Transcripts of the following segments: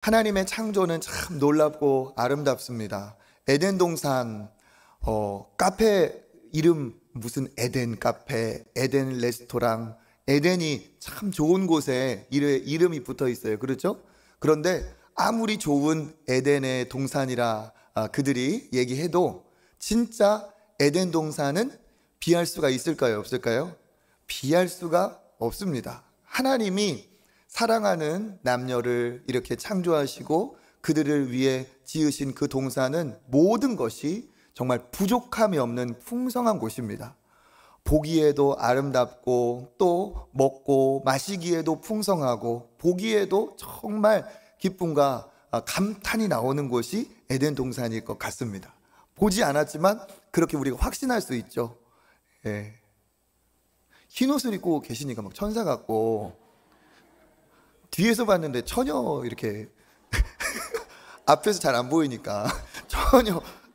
하나님의 창조는 참 놀랍고 아름답습니다. 에덴 동산, 카페 이름 무슨 에덴 카페, 에덴 레스토랑, 에덴이 참 좋은 곳에 이름이 붙어 있어요. 그렇죠? 그런데 아무리 좋은 에덴의 동산이라 그들이 얘기해도 진짜 에덴 동산은 비할 수가 있을까요? 없을까요? 비할 수가 없습니다. 하나님이 사랑하는 남녀를 이렇게 창조하시고 그들을 위해 지으신 그 동산은 모든 것이 정말 부족함이 없는 풍성한 곳입니다. 보기에도 아름답고 또 먹고 마시기에도 풍성하고 보기에도 정말 기쁨과 감탄이 나오는 곳이 에덴 동산일 것 같습니다. 보지 않았지만 그렇게 우리가 확신할 수 있죠. 예. 흰 옷을 입고 계시니까 막 천사 같고, 뒤에서 봤는데 처녀 이렇게 앞에서 잘 안 보이니까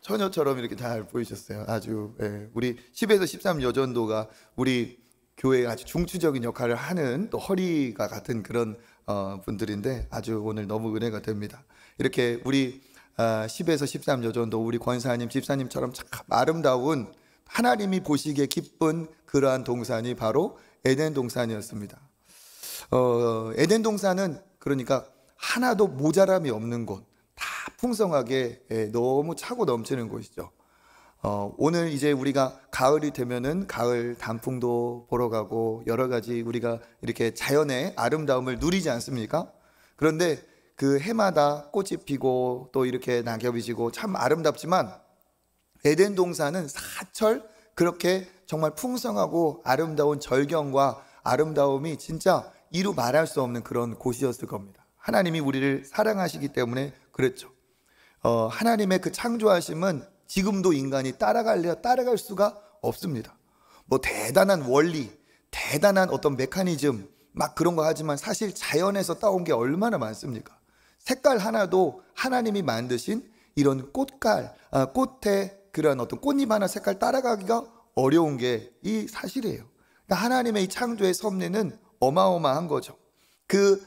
처녀처럼 이렇게 잘 보이셨어요. 아주 우리 10에서 13 여전도가 우리 교회에 아주 중추적인 역할을 하는 또 허리가 같은 그런 분들인데 아주 오늘 너무 은혜가 됩니다. 이렇게 우리 10에서 13 여전도 우리 권사님 집사님처럼 참 아름다운, 하나님이 보시기에 기쁜 그러한 동산이 바로 에덴 동산이었습니다. 에덴 동산은 그러니까 하나도 모자람이 없는 곳, 다 풍성하게 너무 차고 넘치는 곳이죠. 오늘 이제 우리가 가을이 되면은 가을 단풍도 보러 가고 여러 가지 우리가 이렇게 자연의 아름다움을 누리지 않습니까? 그런데 그 해마다 꽃이 피고 또 이렇게 낙엽이 지고 참 아름답지만 에덴 동산은 사철 그렇게 정말 풍성하고 아름다운 절경과 아름다움이 진짜 이루 말할 수 없는 그런 곳이었을 겁니다. 하나님이 우리를 사랑하시기 때문에 그랬죠. 하나님의 그 창조하심은 지금도 인간이 따라갈 수가 없습니다. 뭐 대단한 원리, 대단한 어떤 메커니즘 막 그런 거 하지만 사실 자연에서 따온 게 얼마나 많습니까? 색깔 하나도 하나님이 만드신 이런 꽃의 그런 어떤 꽃잎 하나 색깔 따라가기가 어려운 게 이 사실이에요. 그러니까 하나님의 이 창조의 섭리는 어마어마한 거죠. 그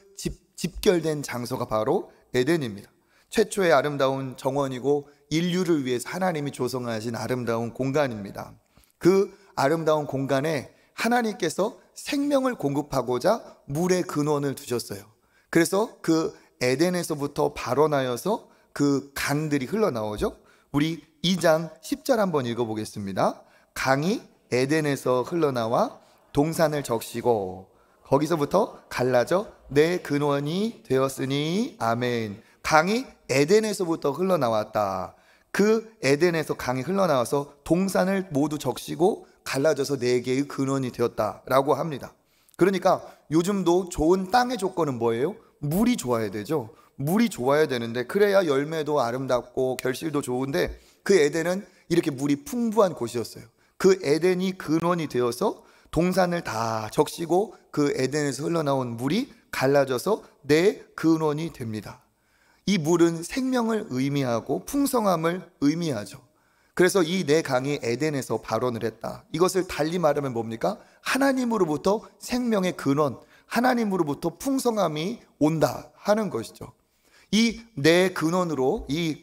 집결된 장소가 바로 에덴입니다. 최초의 아름다운 정원이고 인류를 위해서 하나님이 조성하신 아름다운 공간입니다. 그 아름다운 공간에 하나님께서 생명을 공급하고자 물의 근원을 두셨어요. 그래서 그 에덴에서부터 발원하여서 그 강들이 흘러나오죠. 우리 2장 10절 한번 읽어보겠습니다. 강이 에덴에서 흘러나와 동산을 적시고 거기서부터 갈라져 내 근원이 되었으니 아멘. 강이 에덴에서부터 흘러나왔다. 그 에덴에서 강이 흘러나와서 동산을 모두 적시고 갈라져서 네 개의 근원이 되었다라고 합니다. 그러니까 요즘도 좋은 땅의 조건은 뭐예요? 물이 좋아야 되죠. 물이 좋아야 되는데 그래야 열매도 아름답고 결실도 좋은데 그 에덴은 이렇게 물이 풍부한 곳이었어요. 그 에덴이 근원이 되어서 동산을 다 적시고 그 에덴에서 흘러나온 물이 갈라져서 내 근원이 됩니다. 이 물은 생명을 의미하고 풍성함을 의미하죠. 그래서 이 네 강이 에덴에서 발원을 했다. 이것을 달리 말하면 뭡니까? 하나님으로부터 생명의 근원, 하나님으로부터 풍성함이 온다 하는 것이죠. 이 내 근원으로 이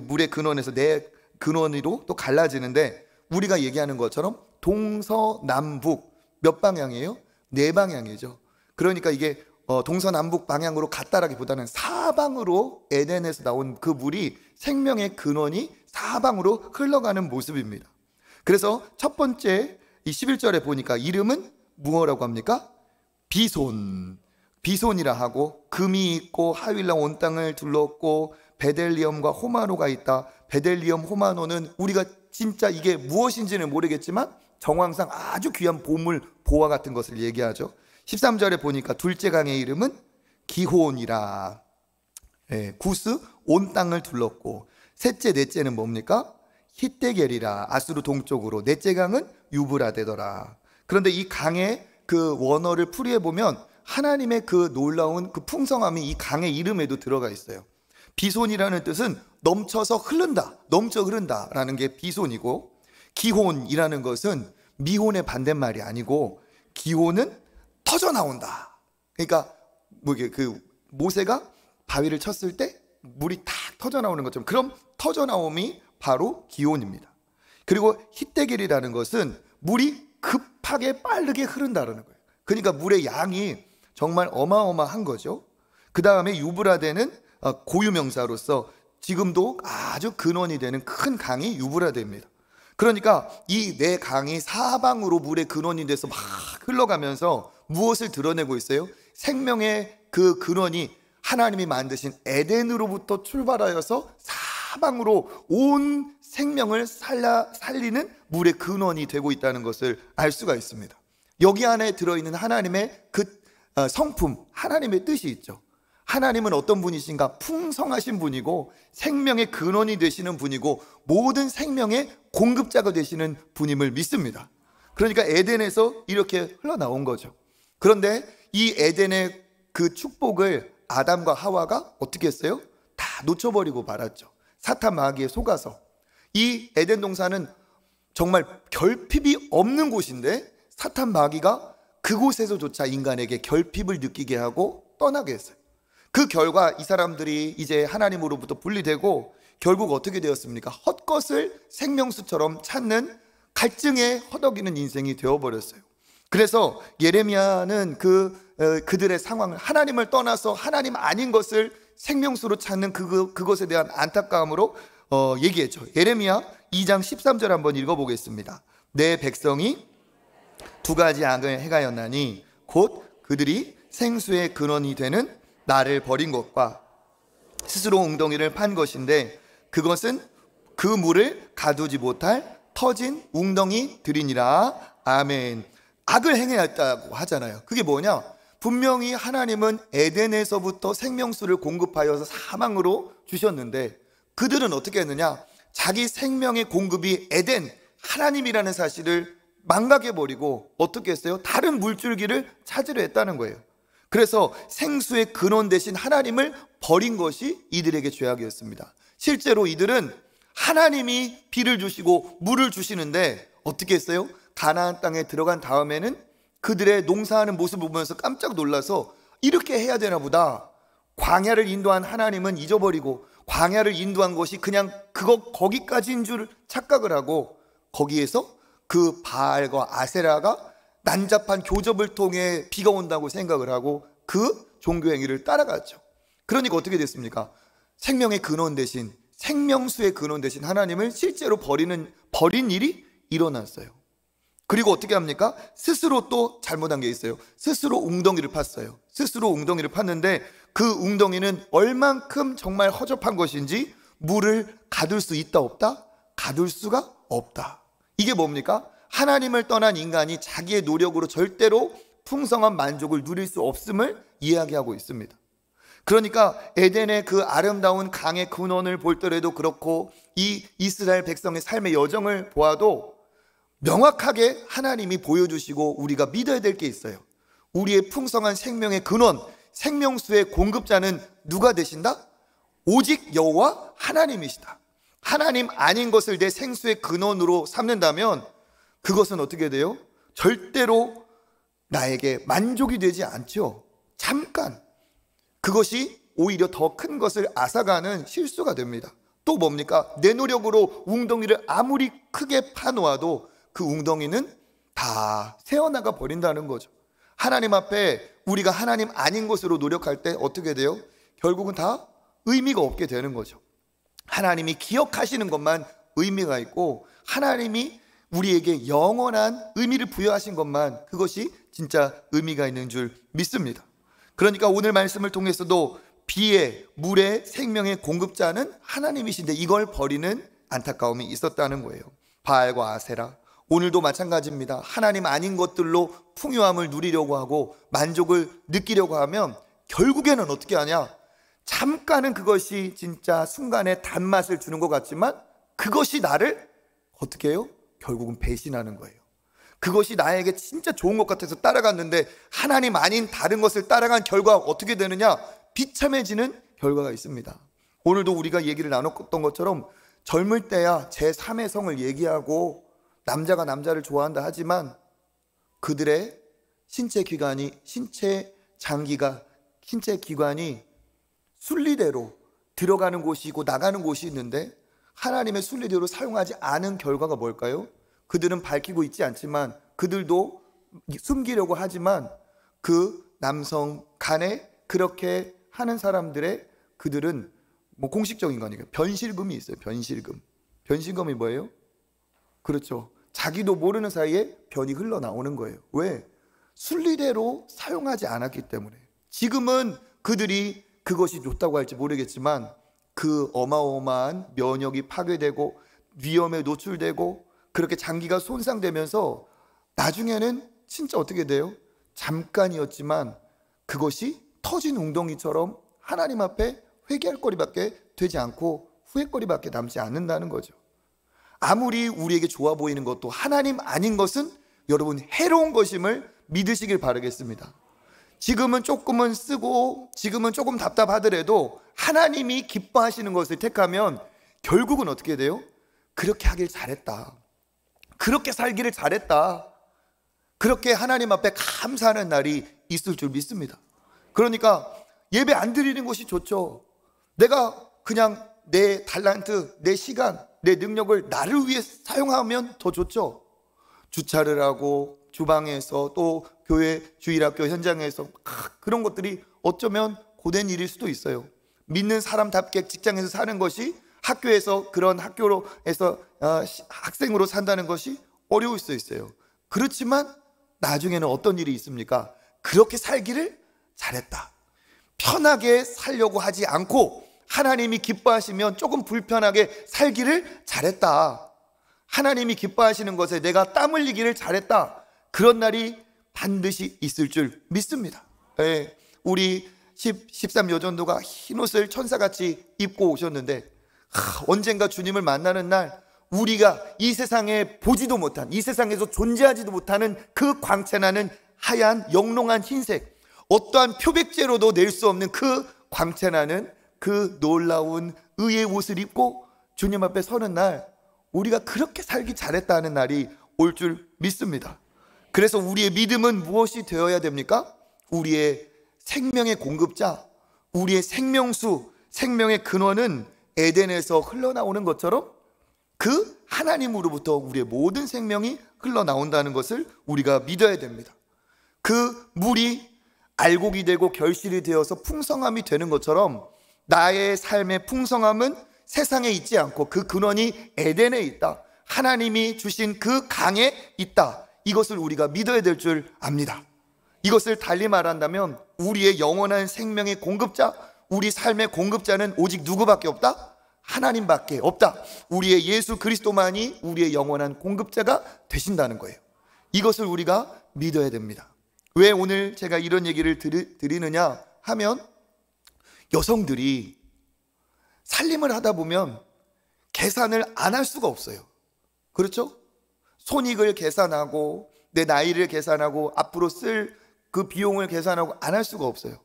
물의 근원에서 내 근원으로 또 갈라지는데 우리가 얘기하는 것처럼 동서남북 몇 방향이에요? 네 방향이죠. 그러니까 이게 동서남북 방향으로 갔다라기보다는 사방으로 에덴에서 나온 그 물이 생명의 근원이 사방으로 흘러가는 모습입니다. 그래서 첫 번째 이 11절에 보니까 이름은 무엇라고 합니까? 비손이라 하고 금이 있고 하윌라 온 땅을 둘렀고 베델리엄과 호마노가 있다. 베델리엄 호마노는 우리가 진짜 이게 무엇인지는 모르겠지만 정황상 아주 귀한 보물, 보화 같은 것을 얘기하죠. 13절에 보니까 둘째 강의 이름은 기혼이라. 구스 온 땅을 둘렀고 셋째 넷째는 뭡니까? 히데겔이라. 아수르 동쪽으로. 넷째 강은 유브라데더라. 그런데 이 강의 그 원어를 풀이해 보면 하나님의 그 놀라운 그 풍성함이 이 강의 이름에도 들어가 있어요. 비손이라는 뜻은 넘쳐서 흐른다, 넘쳐 흐른다라는 게 비손이고, 기혼이라는 것은 미혼의 반대말이 아니고 기혼은 터져 나온다. 그러니까 그 모세가 바위를 쳤을 때 물이 탁 터져 나오는 것처럼, 그럼 터져 나옴이 바로 기온입니다. 그리고 히데겔이라는 것은 물이 급하게 빠르게 흐른다는 거예요. 그러니까 물의 양이 정말 어마어마한 거죠. 그 다음에 유브라데는 고유명사로서 지금도 아주 근원이 되는 큰 강이 유브라데입니다. 그러니까 이 네 강이 사방으로 물의 근원이 돼서 막 흘러가면서 무엇을 드러내고 있어요? 생명의 그 근원이 하나님이 만드신 에덴으로부터 출발하여서 사방으로 온 생명을 살리는 물의 근원이 되고 있다는 것을 알 수가 있습니다. 여기 안에 들어있는 하나님의 그 성품, 하나님의 뜻이 있죠. 하나님은 어떤 분이신가? 풍성하신 분이고 생명의 근원이 되시는 분이고 모든 생명의 공급자가 되시는 분임을 믿습니다. 그러니까 에덴에서 이렇게 흘러나온 거죠. 그런데 이 에덴의 그 축복을 아담과 하와가 어떻게 했어요? 다 놓쳐버리고 말았죠. 사탄 마귀에 속아서. 이 에덴 동산은 정말 결핍이 없는 곳인데 사탄 마귀가 그곳에서조차 인간에게 결핍을 느끼게 하고 떠나게 했어요. 그 결과 이 사람들이 이제 하나님으로부터 분리되고 결국 어떻게 되었습니까? 헛것을 생명수처럼 찾는 갈증에 허덕이는 인생이 되어버렸어요. 그래서 예레미야는 그들의 상황을, 하나님을 떠나서 하나님 아닌 것을 생명수로 찾는 그것에 대한 안타까움으로 얘기했죠. 예레미야 2장 13절 한번 읽어보겠습니다. 내 백성이 두 가지 악을 행하였나니 곧 그들이 생수의 근원이 되는 나를 버린 것과 스스로 웅덩이를 판 것인데 그것은 그 물을 가두지 못할 터진 웅덩이들이니라. 아멘. 악을 행했다고 하잖아요. 그게 뭐냐? 분명히 하나님은 에덴에서부터 생명수를 공급하여서 사망으로 주셨는데 그들은 어떻게 했느냐? 자기 생명의 공급이 에덴, 하나님이라는 사실을 망각해버리고 어떻게 했어요? 다른 물줄기를 찾으려 했다는 거예요. 그래서 생수의 근원 대신 하나님을 버린 것이 이들에게 죄악이었습니다. 실제로 이들은 하나님이 비를 주시고 물을 주시는데 어떻게 했어요? 가나안 땅에 들어간 다음에는 그들의 농사하는 모습을 보면서 깜짝 놀라서 이렇게 해야 되나 보다. 광야를 인도한 하나님은 잊어버리고 광야를 인도한 것이 그냥 거기까지인 줄 착각을 하고 거기에서 그 바알과 아세라가 난잡한 교접을 통해 비가 온다고 생각을 하고 그 종교 행위를 따라갔죠. 그러니까 어떻게 됐습니까? 생명의 근원 대신, 생명수의 근원 대신 하나님을 실제로 버린 일이 일어났어요. 그리고 어떻게 합니까? 스스로 또 잘못한 게 있어요. 스스로 웅덩이를 팠어요. 스스로 웅덩이를 팠는데 그 웅덩이는 얼만큼 정말 허접한 것인지 물을 가둘 수 있다 없다? 가둘 수가 없다. 이게 뭡니까? 하나님을 떠난 인간이 자기의 노력으로 절대로 풍성한 만족을 누릴 수 없음을 이야기하고 있습니다. 그러니까 에덴의 그 아름다운 강의 근원을 볼 때에도 그렇고 이 이스라엘 백성의 삶의 여정을 보아도 명확하게 하나님이 보여주시고 우리가 믿어야 될 게 있어요. 우리의 풍성한 생명의 근원, 생명수의 공급자는 누가 되신다? 오직 여호와 하나님이시다. 하나님 아닌 것을 내 생수의 근원으로 삼는다면 그것은 어떻게 돼요? 절대로 나에게 만족이 되지 않죠. 잠깐 그것이 오히려 더 큰 것을 앗아가는 실수가 됩니다. 또 뭡니까? 내 노력으로 웅덩이를 아무리 크게 파놓아도 그 웅덩이는 다 새어나가 버린다는 거죠. 하나님 앞에 우리가 하나님 아닌 것으로 노력할 때 어떻게 돼요? 결국은 다 의미가 없게 되는 거죠. 하나님이 기억하시는 것만 의미가 있고 하나님이 우리에게 영원한 의미를 부여하신 것만, 그것이 진짜 의미가 있는 줄 믿습니다. 그러니까 오늘 말씀을 통해서도 비의, 물의, 생명의 공급자는 하나님이신데 이걸 버리는 안타까움이 있었다는 거예요. 바알과 아세라, 오늘도 마찬가지입니다. 하나님 아닌 것들로 풍요함을 누리려고 하고 만족을 느끼려고 하면 결국에는 어떻게 하냐? 잠깐은 그것이 진짜 순간에 단맛을 주는 것 같지만 그것이 나를 어떻게 해요? 결국은 배신하는 거예요. 그것이 나에게 진짜 좋은 것 같아서 따라갔는데 하나님 아닌 다른 것을 따라간 결과 어떻게 되느냐? 비참해지는 결과가 있습니다. 오늘도 우리가 얘기를 나눴던 것처럼 젊을 때야 제3의 성을 얘기하고 남자가 남자를 좋아한다 하지만 그들의 신체 기관이 순리대로 들어가는 곳이 있고 나가는 곳이 있는데 하나님의 순리대로 사용하지 않은 결과가 뭘까요? 그들은 밝히고 있지 않지만, 그들도 숨기려고 하지만 그 남성 간에 그렇게 하는 사람들의, 그들은 뭐 공식적인 거니까 변실금이 있어요. 변실금이 뭐예요? 그렇죠, 자기도 모르는 사이에 변이 흘러나오는 거예요. 왜? 순리대로 사용하지 않았기 때문에. 지금은 그들이 그것이 좋다고 할지 모르겠지만 그 어마어마한 면역이 파괴되고 위험에 노출되고 그렇게 장기가 손상되면서 나중에는 진짜 어떻게 돼요? 잠깐이었지만 그것이 터진 웅덩이처럼 하나님 앞에 회개할 거리밖에 되지 않고 후회거리밖에 남지 않는다는 거죠. 아무리 우리에게 좋아 보이는 것도 하나님 아닌 것은 여러분 해로운 것임을 믿으시길 바라겠습니다. 지금은 조금은 쓰고 지금은 조금 답답하더라도 하나님이 기뻐하시는 것을 택하면 결국은 어떻게 돼요? 그렇게 하길 잘했다, 그렇게 살기를 잘했다, 그렇게 하나님 앞에 감사하는 날이 있을 줄 믿습니다. 그러니까 예배 안 드리는 것이 좋죠. 내가 그냥 내 달란트, 내 시간, 내 능력을 나를 위해 사용하면 더 좋죠. 주차를 하고 주방에서 또 교회 주일학교 현장에서 그런 것들이 어쩌면 고된 일일 수도 있어요. 믿는 사람답게 직장에서 사는 것이 학교에서 그런 학교로에서 학생으로 산다는 것이 어려울 수 있어요. 그렇지만 나중에는 어떤 일이 있습니까? 그렇게 살기를 잘했다, 편하게 살려고 하지 않고 하나님이 기뻐하시면 조금 불편하게 살기를 잘했다, 하나님이 기뻐하시는 것에 내가 땀 흘리기를 잘했다, 그런 날이 반드시 있을 줄 믿습니다. 우리 13여전도가 흰옷을 천사같이 입고 오셨는데 언젠가 주님을 만나는 날 우리가 이 세상에 보지도 못한, 이 세상에서 존재하지도 못하는 그 광채나는 하얀 영롱한 흰색, 어떠한 표백제로도 낼 수 없는 그 광채나는 그 놀라운 의의 옷을 입고 주님 앞에 서는 날 우리가 그렇게 살기 잘했다는 날이 올 줄 믿습니다. 그래서 우리의 믿음은 무엇이 되어야 됩니까? 우리의 생명의 공급자, 우리의 생명수, 생명의 근원은 에덴에서 흘러나오는 것처럼 그 하나님으로부터 우리의 모든 생명이 흘러나온다는 것을 우리가 믿어야 됩니다. 그 물이 알곡이 되고 결실이 되어서 풍성함이 되는 것처럼 나의 삶의 풍성함은 세상에 있지 않고 그 근원이 에덴에 있다, 하나님이 주신 그 강에 있다, 이것을 우리가 믿어야 될 줄 압니다. 이것을 달리 말한다면 우리의 영원한 생명의 공급자, 우리 삶의 공급자는 오직 누구밖에 없다? 하나님밖에 없다. 우리의 예수 그리스도만이 우리의 영원한 공급자가 되신다는 거예요. 이것을 우리가 믿어야 됩니다. 왜 오늘 제가 이런 얘기를 드리느냐 하면, 여성들이 살림을 하다 보면 계산을 안 할 수가 없어요. 그렇죠? 손익을 계산하고 내 나이를 계산하고 앞으로 쓸 그 비용을 계산하고 안 할 수가 없어요.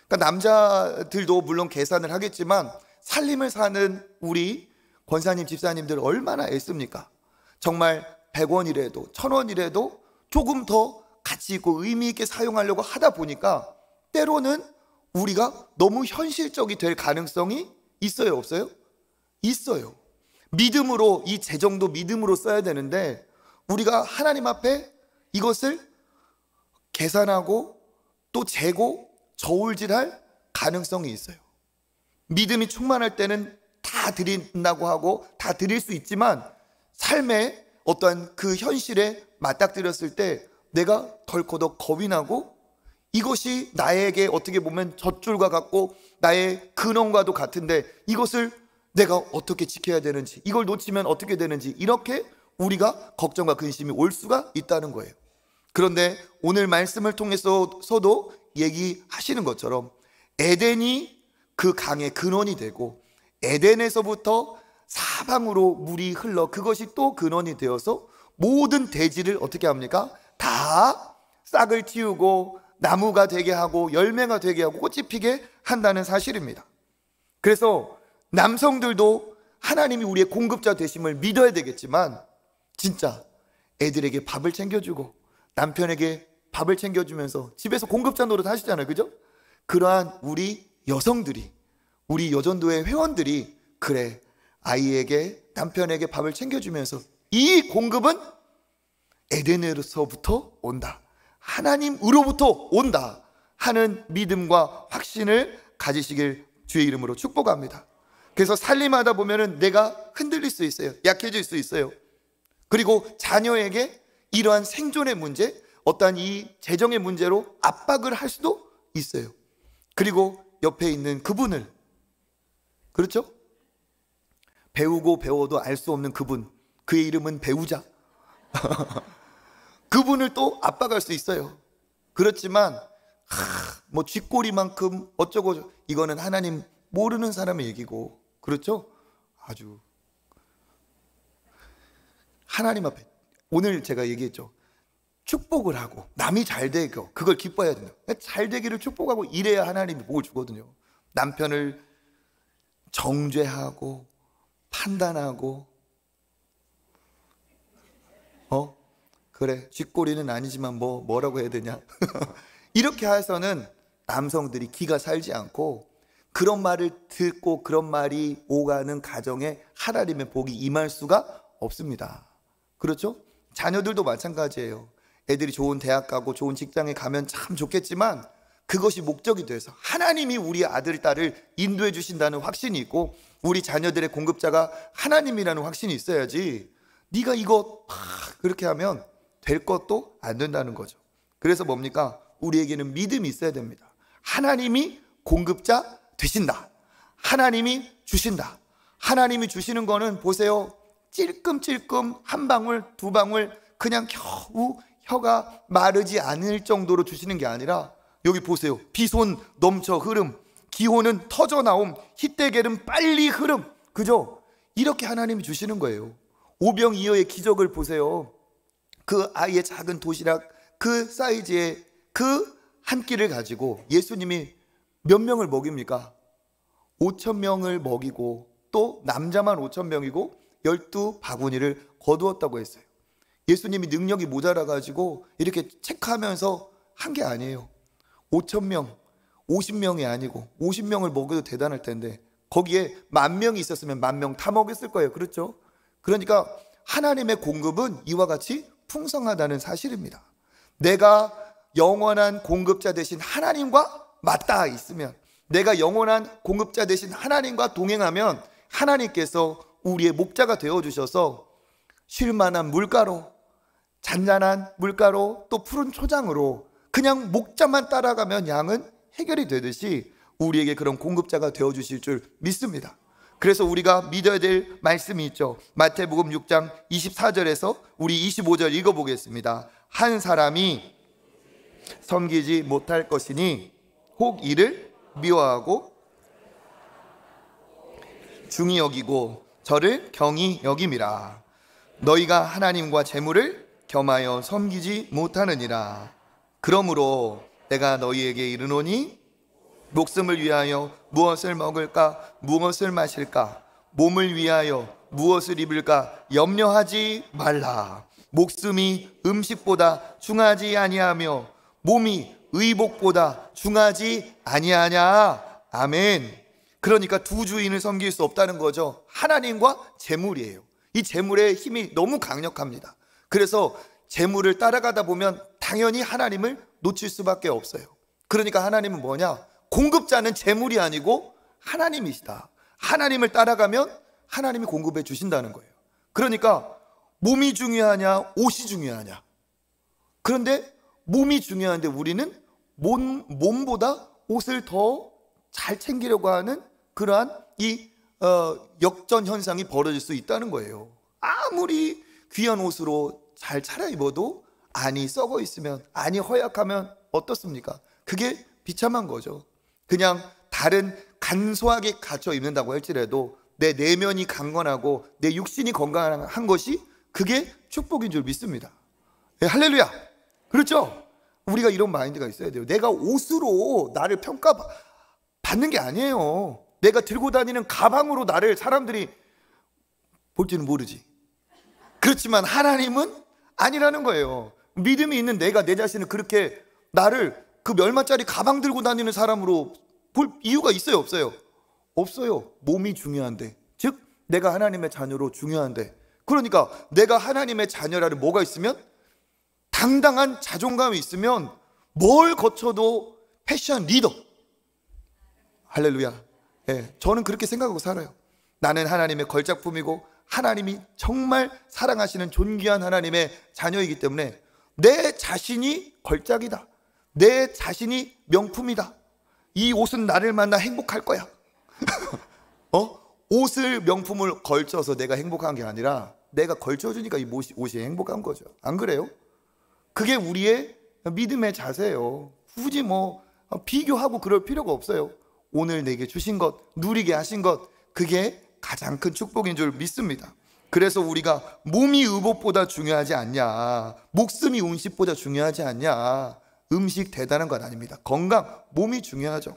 그러니까 남자들도 물론 계산을 하겠지만 살림을 사는 우리 권사님, 집사님들 얼마나 애씁니까? 정말 100원이라도 1000원이라도 조금 더 가치 있고 의미 있게 사용하려고 하다 보니까 때로는 우리가 너무 현실적이 될 가능성이 있어요, 없어요? 있어요. 믿음으로, 이 재정도 믿음으로 써야 되는데 우리가 하나님 앞에 이것을 계산하고 또 재고 저울질할 가능성이 있어요. 믿음이 충만할 때는 다 드린다고 하고 다 드릴 수 있지만 삶의 어떠한 그 현실에 맞닥뜨렸을 때 내가 덜커덕 겁이 나고 이것이 나에게 어떻게 보면 젖줄과 같고 나의 근원과도 같은데 이것을 내가 어떻게 지켜야 되는지, 이걸 놓치면 어떻게 되는지, 이렇게 우리가 걱정과 근심이 올 수가 있다는 거예요. 그런데 오늘 말씀을 통해서도 얘기하시는 것처럼 에덴이 그 강의 근원이 되고 에덴에서부터 사방으로 물이 흘러 그것이 또 근원이 되어서 모든 대지를 어떻게 합니까? 다 싹을 틔우고 나무가 되게 하고 열매가 되게 하고 꽃이 피게 한다는 사실입니다. 그래서 남성들도 하나님이 우리의 공급자 되심을 믿어야 되겠지만 진짜 애들에게 밥을 챙겨주고 남편에게 밥을 챙겨주면서 집에서 공급자 노릇 하시잖아요, 그죠? 그러한 우리 여성들이, 우리 여전도의 회원들이 그래, 아이에게, 남편에게 밥을 챙겨주면서 이 공급은 에덴으로부터 온다, 하나님으로부터 온다 하는 믿음과 확신을 가지시길 주의 이름으로 축복합니다. 그래서 살림하다 보면은 내가 흔들릴 수 있어요. 약해질 수 있어요. 그리고 자녀에게 이러한 생존의 문제, 어떠한 이 재정의 문제로 압박을 할 수도 있어요. 그리고 옆에 있는 그분을, 그렇죠? 배우고 배워도 알 수 없는 그분, 그의 이름은 배우자. 그분을 또 압박할 수 있어요. 그렇지만 뭐 쥐꼬리만큼 어쩌고, 이거는 하나님 모르는 사람의 얘기고, 그렇죠? 아주 하나님 앞에, 오늘 제가 얘기했죠. 축복을 하고 남이 잘 되고 그걸 기뻐해야 된다. 잘 되기를 축복하고 이래야 하나님이 복을 주거든요. 남편을 정죄하고 판단하고, 그래 쥐꼬리는 아니지만 뭐라고 해야 되냐 이렇게 해서는 남성들이 기가 살지 않고, 그런 말을 듣고 그런 말이 오가는 가정에 하나님의 복이 임할 수가 없습니다. 그렇죠? 자녀들도 마찬가지예요. 애들이 좋은 대학 가고 좋은 직장에 가면 참 좋겠지만 그것이 목적이 돼서 하나님이 우리 아들, 딸을 인도해 주신다는 확신이 있고 우리 자녀들의 공급자가 하나님이라는 확신이 있어야지, 네가 이거 그렇게 하면 될 것도 안 된다는 거죠. 그래서 뭡니까? 우리에게는 믿음이 있어야 됩니다. 하나님이 공급자 되신다, 하나님이 주신다. 하나님이 주시는 거는 보세요, 찔끔찔끔 한 방울 두 방울 그냥 겨우 혀가 마르지 않을 정도로 주시는 게 아니라, 여기 보세요, 비손 넘쳐 흐름, 기호는 터져 나옴, 희대계는 빨리 흐름, 그죠? 이렇게 하나님이 주시는 거예요. 오병이어의 기적을 보세요. 그 아이의 작은 도시락 그 사이즈의 그 한 끼를 가지고 예수님이 몇 명을 먹입니까? 5,000명을 먹이고, 또 남자만 5,000명이고 12바구니를 거두었다고 했어요. 예수님이 능력이 모자라 가지고 이렇게 체크하면서 한 게 아니에요. 5,000명, 50명이 아니고 50명을 먹여도 대단할 텐데 거기에 10,000명이 있었으면 10,000명 다 먹였을 거예요. 그렇죠? 그러니까 하나님의 공급은 이와 같이 풍성하다는 사실입니다. 내가 영원한 공급자 되신 하나님과 맞닿아 있으면, 내가 영원한 공급자 되신 하나님과 동행하면 하나님께서 우리의 목자가 되어주셔서 쉴만한 물가로, 잔잔한 물가로, 또 푸른 초장으로 그냥 목자만 따라가면 양은 해결이 되듯이 우리에게 그런 공급자가 되어주실 줄 믿습니다. 그래서 우리가 믿어야 될 말씀이 있죠. 마태복음 6장 24절에서 우리 25절 읽어보겠습니다. 한 사람이 섬기지 못할 것이니 혹 이를 미워하고 중히 여기고 저를 경히 여김이라. 너희가 하나님과 재물을 겸하여 섬기지 못하느니라. 그러므로 내가 너희에게 이르노니 목숨을 위하여 무엇을 먹을까, 무엇을 마실까, 몸을 위하여 무엇을 입을까 염려하지 말라. 목숨이 음식보다 중하지 아니하며 몸이 의복보다 중하지 아니하냐. 아멘. 그러니까 두 주인을 섬길 수 없다는 거죠. 하나님과 재물이에요. 이 재물의 힘이 너무 강력합니다. 그래서 재물을 따라가다 보면 당연히 하나님을 놓칠 수밖에 없어요. 그러니까 하나님은 뭐냐? 공급자는 재물이 아니고 하나님이시다. 하나님을 따라가면 하나님이 공급해 주신다는 거예요. 그러니까 몸이 중요하냐, 옷이 중요하냐? 그런데 몸이 중요한데 우리는 몸보다 옷을 더 잘 챙기려고 하는 그러한 이 역전 현상이 벌어질 수 있다는 거예요. 아무리 귀한 옷으로 잘 차려입어도 안이 썩어 있으면, 안이 허약하면 어떻습니까? 그게 비참한 거죠. 그냥 다른 간소하게 갖춰 입는다고 할지라도 내 내면이 강건하고 내 육신이 건강한 것이 그게 축복인 줄 믿습니다. 네, 할렐루야. 그렇죠? 우리가 이런 마인드가 있어야 돼요. 내가 옷으로 나를 평가받는 게 아니에요. 내가 들고 다니는 가방으로 나를 사람들이 볼지는 모르지. 그렇지만 하나님은 아니라는 거예요. 믿음이 있는 내가 내 자신을 그렇게 나를 그 몇 얼마짜리 가방 들고 다니는 사람으로 볼 이유가 있어요, 없어요? 없어요. 몸이 중요한데, 즉 내가 하나님의 자녀로 중요한데, 그러니까 내가 하나님의 자녀라는 뭐가 있으면, 당당한 자존감이 있으면 뭘 거쳐도 패션 리더. 할렐루야. 예, 저는 그렇게 생각하고 살아요. 나는 하나님의 걸작품이고 하나님이 정말 사랑하시는 존귀한 하나님의 자녀이기 때문에 내 자신이 걸작이다. 내 자신이 명품이다. 이 옷은 나를 만나 행복할 거야. 옷을, 명품을 걸쳐서 내가 행복한 게 아니라 내가 걸쳐주니까 이 옷이 행복한 거죠. 안 그래요? 그게 우리의 믿음의 자세예요. 굳이 비교하고 그럴 필요가 없어요. 오늘 내게 주신 것, 누리게 하신 것, 그게 가장 큰 축복인 줄 믿습니다. 그래서 우리가 몸이 의복보다 중요하지 않냐, 목숨이 운식보다 중요하지 않냐. 음식 대단한 건 아닙니다. 건강, 몸이 중요하죠.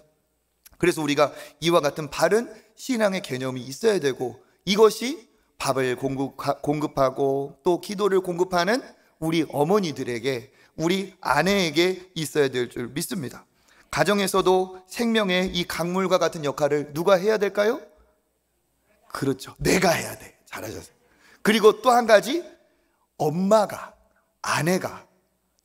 그래서 우리가 이와 같은 바른 신앙의 개념이 있어야 되고, 이것이 밥을 공급하고 또 기도를 공급하는 우리 어머니들에게, 우리 아내에게 있어야 될 줄 믿습니다. 가정에서도 생명의 이 강물과 같은 역할을 누가 해야 될까요? 그렇죠, 내가 해야 돼. 잘하셨어요. 그리고 또 한 가지, 엄마가, 아내가.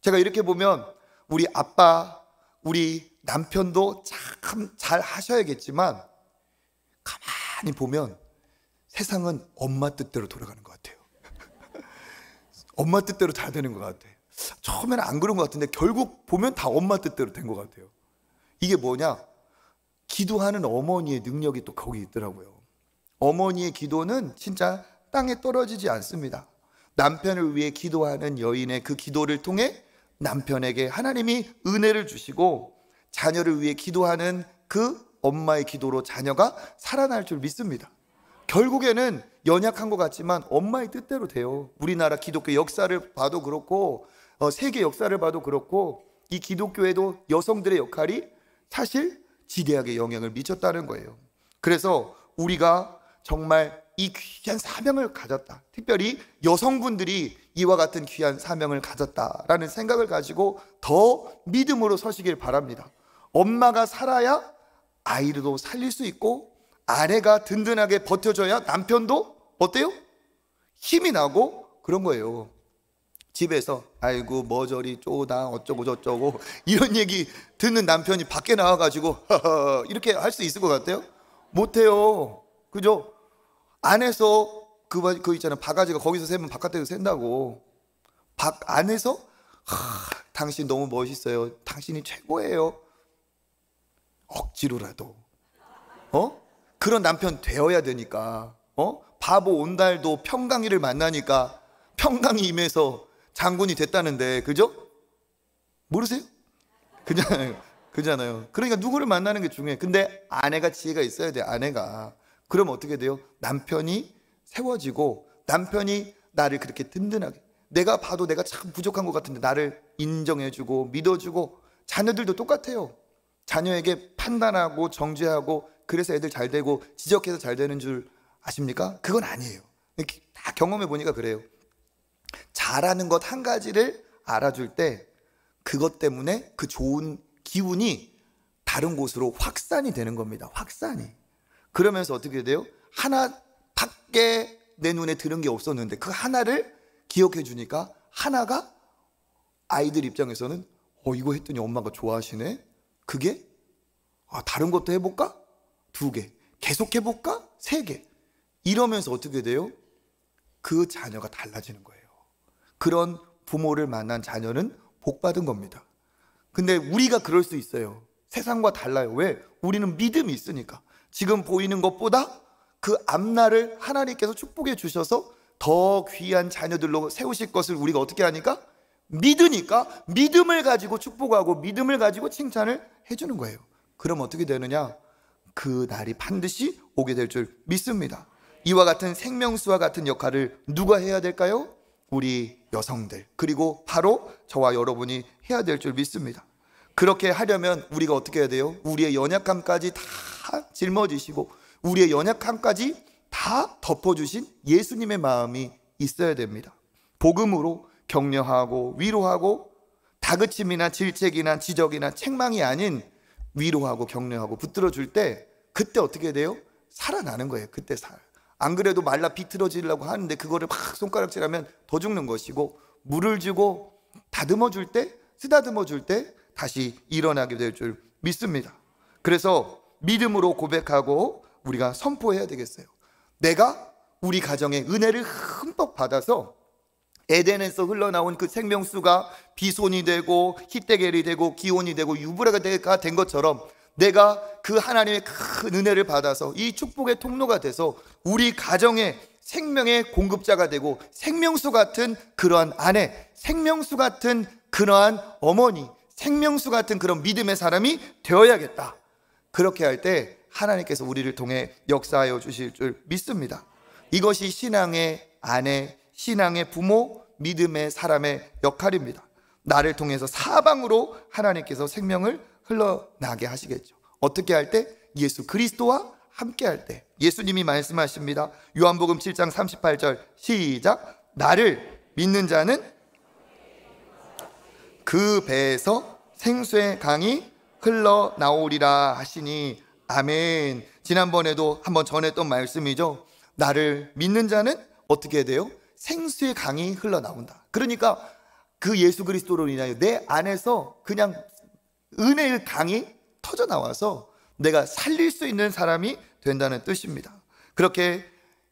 제가 이렇게 보면 우리 아빠, 우리 남편도 참 잘 하셔야겠지만, 가만히 보면 세상은 엄마 뜻대로 돌아가는 것 같아요. 엄마 뜻대로 잘 되는 것 같아요. 처음에는 안 그런 것 같은데 결국 보면 다 엄마 뜻대로 된 것 같아요. 이게 뭐냐? 기도하는 어머니의 능력이 또 거기 있더라고요. 어머니의 기도는 진짜 땅에 떨어지지 않습니다. 남편을 위해 기도하는 여인의 그 기도를 통해 남편에게 하나님이 은혜를 주시고, 자녀를 위해 기도하는 그 엄마의 기도로 자녀가 살아날 줄 믿습니다. 결국에는 연약한 것 같지만 엄마의 뜻대로 돼요. 우리나라 기독교 역사를 봐도 그렇고, 세계 역사를 봐도 그렇고, 이 기독교에도 여성들의 역할이 사실 지대하게 영향을 미쳤다는 거예요. 그래서 우리가 정말 이 귀한 사명을 가졌다, 특별히 여성분들이 이와 같은 귀한 사명을 가졌다라는 생각을 가지고 더 믿음으로 서시길 바랍니다. 엄마가 살아야 아이도 살릴 수 있고, 아내가 든든하게 버텨줘야 남편도 어때요? 힘이 나고 그런 거예요. 집에서 아이고 뭐 저리 쪼다 어쩌고 저쩌고 이런 얘기 듣는 남편이 밖에 나와가지고 이렇게 할 수 있을 것 같아요? 못해요. 그죠? 안에서 그 있잖아요, 바가지가 거기서 세면 바깥에서 샌다고. 안에서 당신 너무 멋있어요, 당신이 최고예요, 억지로라도 그런 남편 되어야 되니까. 바보 온달도 평강이를 만나니까 평강이 임해서 장군이 됐다는데, 그죠? 모르세요? 그잖아요. 그러니까 누구를 만나는 게 중요해. 근데 아내가 지혜가 있어야 돼. 아내가. 그럼 어떻게 돼요? 남편이 세워지고, 남편이 나를 그렇게 든든하게, 내가 봐도 내가 참 부족한 것 같은데 나를 인정해주고 믿어주고. 자녀들도 똑같아요. 자녀에게 판단하고 정죄하고 그래서 애들 잘 되고 지적해서 잘 되는 줄 아십니까? 그건 아니에요. 다 경험해 보니까 그래요. 잘하는 것 한 가지를 알아줄 때 그것 때문에 그 좋은 기운이 다른 곳으로 확산이 되는 겁니다. 확산이. 그러면서 어떻게 돼요? 하나밖에 내 눈에 들은 게 없었는데 그 하나를 기억해 주니까, 하나가 아이들 입장에서는 이거 했더니 엄마가 좋아하시네. 그게 다른 것도 해볼까? 2개. 계속 해볼까? 3개. 이러면서 어떻게 돼요? 그 자녀가 달라지는 거예요. 그런 부모를 만난 자녀는 복 받은 겁니다. 근데 우리가 그럴 수 있어요. 세상과 달라요. 왜? 우리는 믿음이 있으니까. 지금 보이는 것보다 그 앞날을 하나님께서 축복해 주셔서 더 귀한 자녀들로 세우실 것을 우리가 어떻게 하니까? 믿으니까 믿음을 가지고 축복하고 믿음을 가지고 칭찬을 해주는 거예요. 그럼 어떻게 되느냐? 그 날이 반드시 오게 될 줄 믿습니다. 이와 같은 생명수와 같은 역할을 누가 해야 될까요? 우리 여성들, 그리고 바로 저와 여러분이 해야 될 줄 믿습니다. 그렇게 하려면 우리가 어떻게 해야 돼요? 우리의 연약함까지 다 짊어지시고 우리의 연약함까지 다 덮어주신 예수님의 마음이 있어야 됩니다. 복음으로 격려하고 위로하고 다그침이나 질책이나 지적이나 책망이 아닌 위로하고 격려하고 붙들어 줄 때 그때 어떻게 돼요? 살아나는 거예요. 그때 안 그래도 말라 비틀어지려고 하는데 그거를 막 손가락질하면 더 죽는 것이고, 물을 주고 다듬어 줄 때, 쓰다듬어 줄 때 다시 일어나게 될 줄 믿습니다. 그래서 믿음으로 고백하고 우리가 선포해야 되겠어요. 내가 우리 가정에 은혜를 흠뻑 받아서 에덴에서 흘러나온 그 생명수가 비손이 되고 히데겔이 되고 기온이 되고 유브라가 된 것처럼 내가 그 하나님의 큰 은혜를 받아서 이 축복의 통로가 돼서 우리 가정의 생명의 공급자가 되고 생명수 같은 그러한 아내, 생명수 같은 그러한 어머니, 생명수 같은 그런 믿음의 사람이 되어야겠다. 그렇게 할 때 하나님께서 우리를 통해 역사하여 주실 줄 믿습니다. 이것이 신앙의 아내, 신앙의 부모, 믿음의 사람의 역할입니다. 나를 통해서 사방으로 하나님께서 생명을 흘러나게 하시겠죠. 어떻게 할 때? 예수 그리스도와 함께 할 때. 예수님이 말씀하십니다. 요한복음 7장 38절 시작. 나를 믿는 자는 그 배에서 생수의 강이 흘러나오리라 하시니 아멘. 지난번에도 한번 전했던 말씀이죠. 나를 믿는 자는 어떻게 돼요? 생수의 강이 흘러나온다. 그러니까 그 예수 그리스도로 인하여 내 안에서 그냥 은혜의 강이 터져 나와서 내가 살릴 수 있는 사람이 된다는 뜻입니다. 그렇게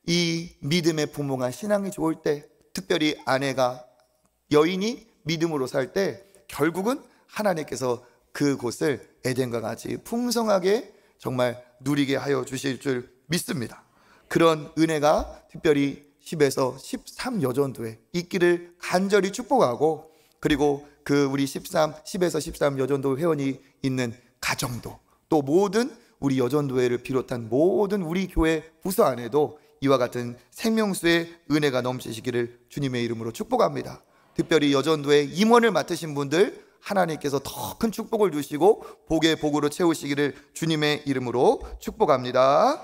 이 믿음의 부모가 신앙이 좋을 때, 특별히 아내가, 여인이 믿음으로 살 때 결국은 하나님께서 그곳을 에덴과 같이 풍성하게 정말 누리게 하여 주실 줄 믿습니다. 그런 은혜가 특별히 10에서 13 여전도에 있기를 간절히 축복하고, 그리고 그 우리 10에서 13 여전도 회원이 있는 가정도, 또 모든 우리 여전도회를 비롯한 모든 우리 교회 부서 안에도 이와 같은 생명수의 은혜가 넘치시기를 주님의 이름으로 축복합니다. 특별히 여전도회 임원을 맡으신 분들, 하나님께서 더 큰 축복을 주시고 복의 복으로 채우시기를 주님의 이름으로 축복합니다.